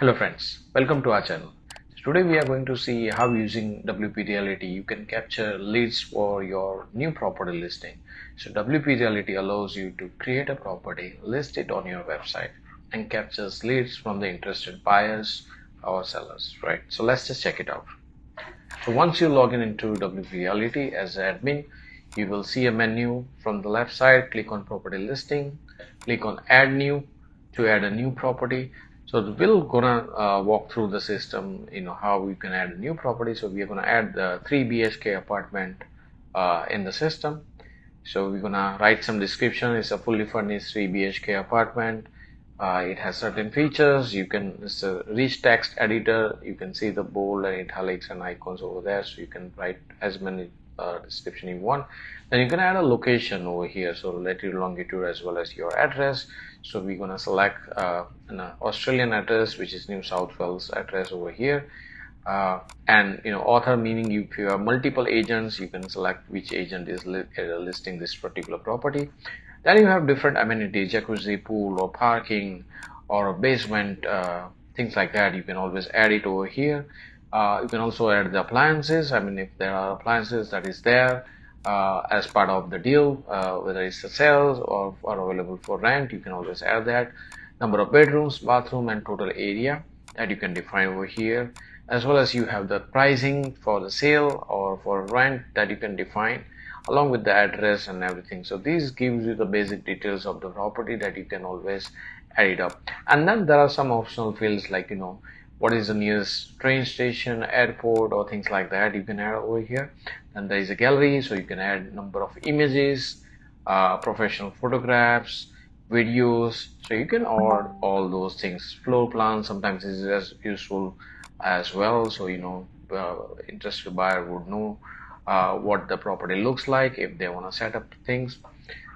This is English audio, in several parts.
Hello friends, welcome to our channel. Today we are going to see how using WpReality you can capture leads for your new property listing. So WpReality allows you to create a property, list it on your website and captures leads from the interested buyers or sellers, right? So let's just check it out. So once you log in into WpReality as an admin, you will see a menu from the left side. Click on property listing, click on add new to add a new property. So we're gonna walk through the system, how we can add a new property. So we are gonna add the 3 BHK apartment in the system. So we're gonna write some description. It's a fully furnished 3 BHK apartment. It has certain features. It's a rich text editor. You can see the bold and italics and icons over there. So you can write as many description you want. Then you can add a location over here, so latitude, longitude, as well as your address. So we're gonna select an Australian address, which is New South Wales address over here. And author, meaning if you have multiple agents, you can select which agent is listing this particular property. Then you have different amenities, jacuzzi, pool, or parking, or a basement, things like that. You can always add it over here. You can also add the appliances. If there are appliances that is there as part of the deal, whether it's a sales or available for rent, you can always add that. Number of bedrooms, bathroom, and total area that you can define over here, as well as you have the pricing for the sale or for rent that you can define, along with the address and everything. So these gives you the basic details of the property that you can always add it up. And then there are some optional fields like what is the nearest train station, airport, or things like that you can add over here. And there is a gallery, so you can add number of images, professional photographs, videos. So you can add all those things. Floor plan sometimes is as useful as well. So interested buyer would know what the property looks like if they want to set up things.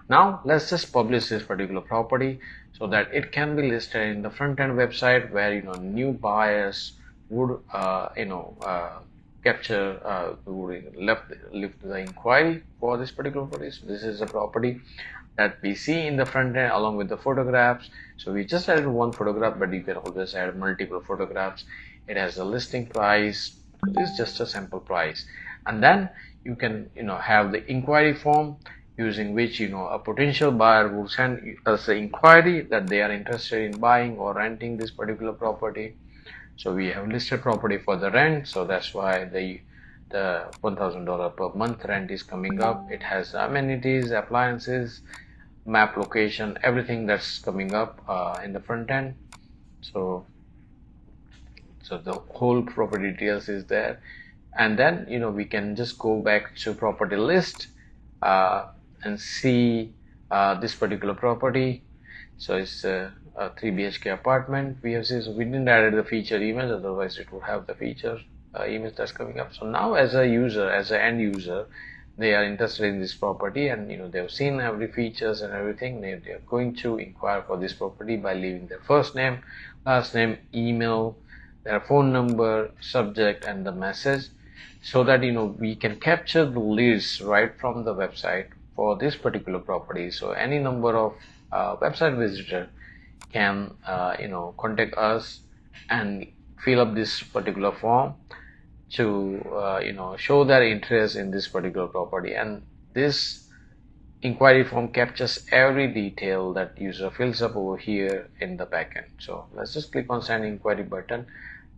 Now let's just publish this particular property so that it can be listed in the front end website where new buyers would capture would lift the inquiry for this particular property. So this is a property that we see in the front end along with the photographs. So we just added one photograph, but you can always add multiple photographs. It has a listing price. This is just a sample price, and then you can have the inquiry form, using which a potential buyer will send us the inquiry that they are interested in buying or renting this particular property. So we have listed property for the rent, so that's why the $1,000 per month rent is coming up. It has amenities, appliances, map location, everything that's coming up in the front end. So the whole property details is there, and then we can just go back to property list and see this particular property. So it's a 3 BHK apartment. We have seen, so we didn't add the feature image, otherwise it would have the feature image that's coming up. So now as a user, as an end user, they are interested in this property, and they've seen every features and everything. They are going to inquire for this property by leaving their first name, last name, email, their phone number, subject, and the message, so that we can capture the leads right from the website for this particular property. So any number of website visitor can contact us and fill up this particular form to show their interest in this particular property. And this inquiry form captures every detail that user fills up over here in the backend. So let's just click on send inquiry button.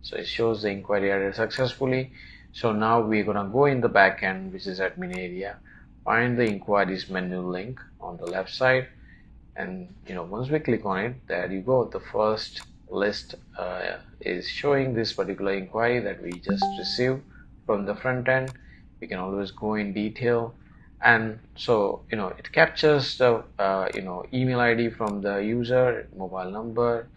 So it shows the inquiry added successfully. So now we're gonna go in the backend, which is admin area, find the inquiries menu link on the left side, and once we click on it, there you go. The first list is showing this particular inquiry that we just received from the front end. We can always go in detail, and so it captures the email ID from the user, mobile number,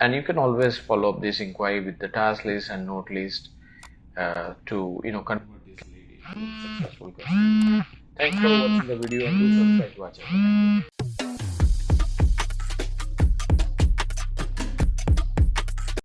and you can always follow up this inquiry with the task list and note list to convert this lead into successful customer. Thanks for watching the video, and do subscribe to our channel.